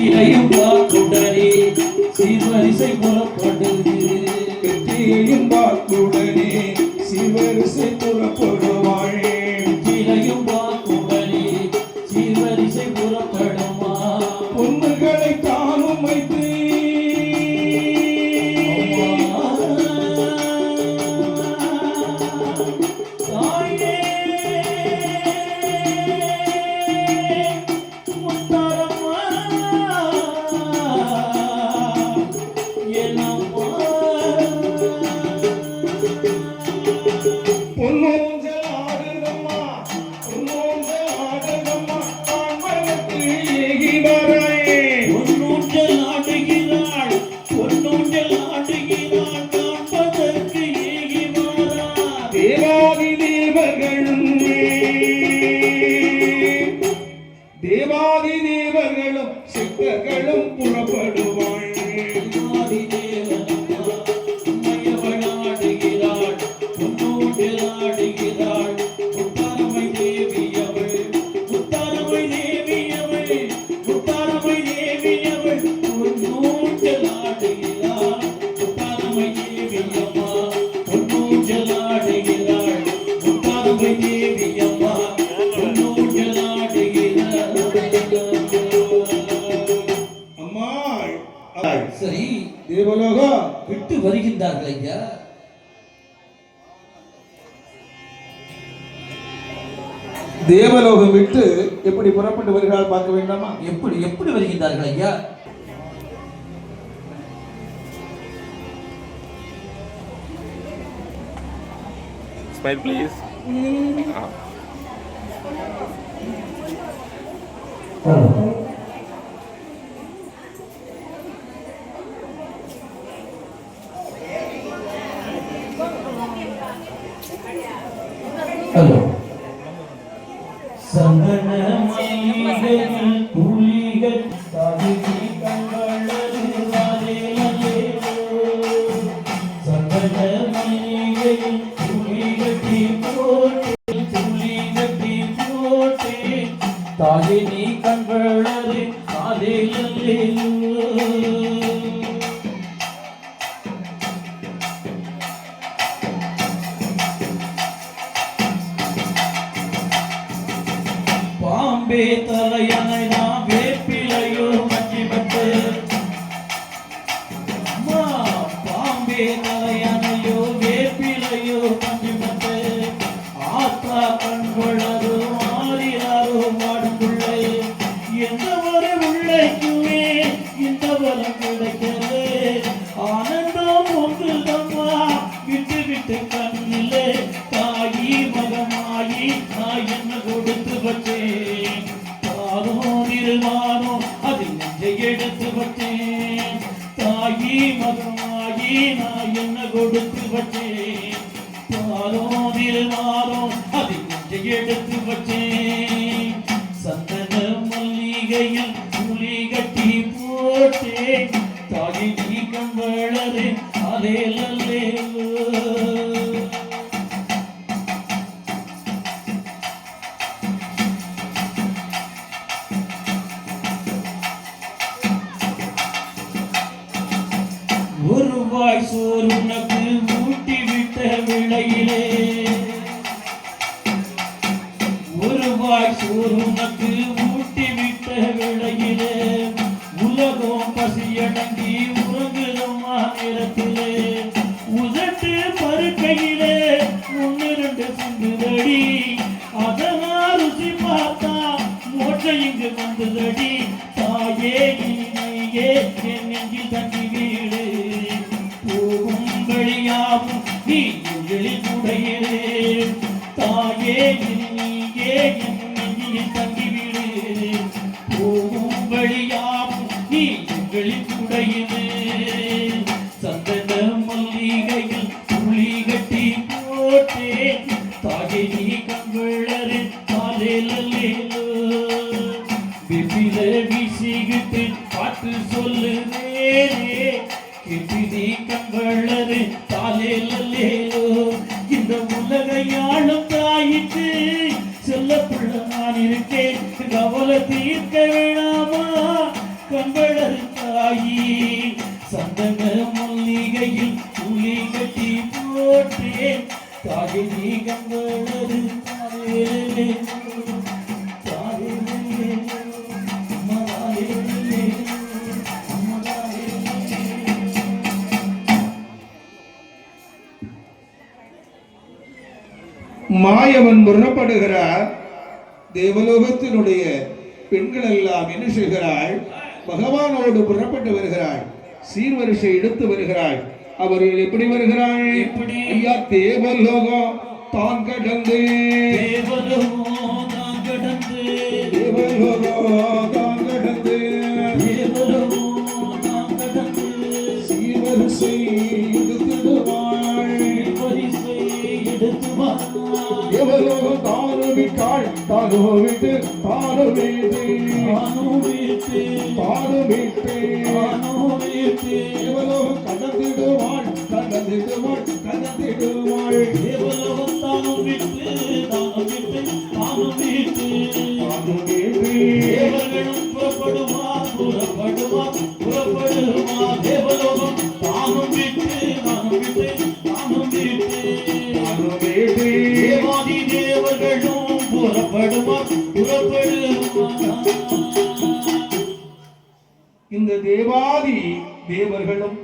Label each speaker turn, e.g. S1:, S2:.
S1: வெற்றிலையும் வாக்குடனே சீர்வரிசை புறப்படுது.
S2: வெற்றிலையும் வாக்குடனே சீர்வரிசை புறப்படுவாள்.
S1: வெற்றிலையும் வாக்குடனே சீர்வரிசை புறப்படுமா.
S2: பொன்னுகளை தானும் வைத்து தேவாதி தேவர்களும் சித்தர்களும் புறப்படுவாள்.
S1: சரி,
S2: தேவலோகம்
S1: விட்டு வருகின்றார்கள் ஐயா.
S2: தேவலோகம் விட்டு எப்படி புறப்பட்டு வருகிறார் பார்க்க வேண்டாமா?
S1: எப்படி எப்படி வருகின்றார்கள் ஐயா?
S3: Smile please.
S1: ஹலோ. சந்தன மல்லிகையில் புலிகள் தாவிதி கண்களது வாரேலே. சந்தன மல்லிகையில் புலிகட்டி போட்டு புலிகட்டி போட்டு தாவிதி கண்களது வாரேலே. பாம்பே தலையணை நான் வேப்பிலையோ மஞ்சிமட்டு. பாம்பே தலையணையோ வேப்பிலையோ மஞ்சிமட்டு. ஆத்தா கண்களோ மாறினாரோ மாடுக்குள்ளே. எந்த ஒரு உள்ளைக்குமே இந்த வரம் கிடைக்கலே. ஆனந்தம் ஒன்றுதம்மா விட்டு விட்டு கண்ணிலே. தாயி மகமாயி நான் என்ன கொடுத்து வச்சேன். தானோ நிர்மானோ அதை நெஞ்சை எடுத்து வச்சேன். தாயி மகமாயி நான் என்ன கொடுத்து வச்சேன். தானோ நிர்மானோ அதை நெஞ்சை எடுத்து வச்சேன். சந்தன மல்லிகையில் புலி கட்டி போட்டேன். தாயி நீ கண்வளரே அலேலே. ஒருவாய் சோறு உனக்கு ஊட்டி விட்ட விளையிலே. ஒருவாய் சோறு உனக்கு ஊட்டி விட்ட விளையிலே. உலகம் பசியடங்கி உறங்குதம்மா நேரத்திலே. உதட்டு பருக்கையிலே ஒன்று ரெண்டு சிந்துதடி. அதனால் ருசி பார்த்தா மோட்ச இங்கு வந்ததடி. தாயே நீயே என் நெஞ்சில் தங்கி வீடு. போகும் வழியாவும் நீ எழில் உடையிலே. தாயே நீயே என் நெஞ்சில் தங்கி வீடு. போகும் வழியாவும் நீ எழில் உடையிலே. சந்தன மல்லிகையில் புலி கட்டி போட்டேன். தாயே நீ கண்களரு காலேலேலோ. விபில வீசிக்கிட்டு பாட்டு சொல்லுறேனே. கிட்டி கண்களரு காலேலேலோ. இந்த உலகையாளும் தாயிட்டு செல்ல புள்ள நான் இருக்கேன். கவலை தீர்க்க வேணாமா கண்களரு தாயி சந்தன மல்லிகையில் துளி கட்டி போட்டேன் தாயை நீ கண்களரு தாயே தாயே மகாயே
S2: மாயவன் புறப்படுகிறார். தேவலோகத்தினுடைய பெண்கள் எல்லாம் என்ன செய்கிறாள்? பகவானோடு புறப்பட்டு வருகிறாள். சீர்வரிசை எடுத்து வருகிறாள். அவர்கள் எப்படி வருகிறாள்?
S1: எப்படி?
S2: ஐயா, தேவலோகம் தான் கடந்து
S1: தேவலோகம் தான் கடந்து
S2: தேவலோகம் தான் கடந்து
S1: தேவலோகம் தான் கடந்து
S2: சீர்வரிசை எடுத்திடுவாள்.
S1: பரிசை எடுத்து வா
S2: தேவலோகம் தானு விட்டாள். தானு விட்டு தானு வீட்டு தானு வீட்டு தேவலோகம் கடந்திடுவாள். கடந்திடுவாள். கடந்திடுவாள்.
S1: தேவலோகத்தானும் விட்டு தானும் விட்டு தானும் விட்டு
S2: தானு வீட்டு
S1: தேவர்களும் புறப்படுவார் புறப்படுவார் புறப்படுவார் தேவலோகம் தானும் விட்டு தானும் விட்டு தானும் விட்டு
S2: தானு வீட்டு
S1: தேவாதி தேவர்களும் புறப்படுவார் புறப்படுவார்
S2: இந்த தேவாதி தேவர்களும்